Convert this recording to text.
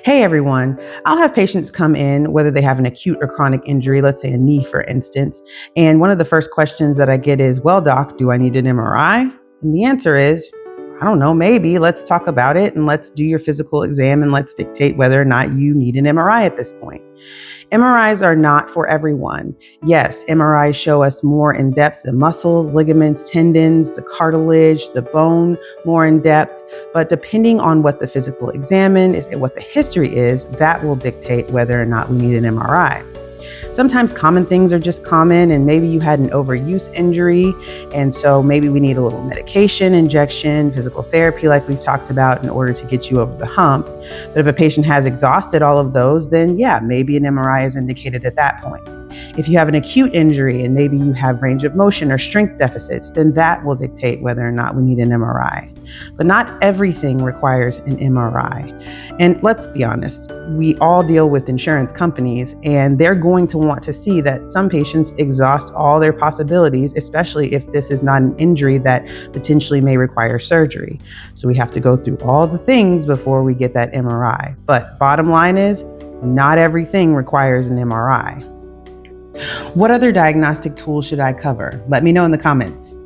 Hey everyone, I'll have patients come in, whether they have an acute or chronic injury, let's say a knee, for instance. And one of the first questions that I get is, well, doc, do I need an MRI? And the answer is, I don't know, maybe. Let's talk about it and let's do your physical exam and let's dictate whether or not you need an MRI at this point. MRIs are not for everyone. Yes, MRIs show us more in depth the muscles, ligaments, tendons, the cartilage, the bone more in depth. But depending on what the physical exam is and what the history is, that will dictate whether or not we need an MRI. Sometimes common things are just common, and maybe you had an overuse injury, and so maybe we need a little medication, injection, physical therapy like we've talked about in order to get you over the hump. But if a patient has exhausted all of those, then yeah, maybe an MRI is indicated at that point. If you have an acute injury and maybe you have range of motion or strength deficits, then that will dictate whether or not we need an MRI. But not everything requires an MRI. And let's be honest, we all deal with insurance companies, and they're going to want to see that some patients exhaust all their possibilities, especially if this is not an injury that potentially may require surgery. So we have to go through all the things before we get that MRI. But bottom line is, not everything requires an MRI. What other diagnostic tools should I cover? Let me know in the comments.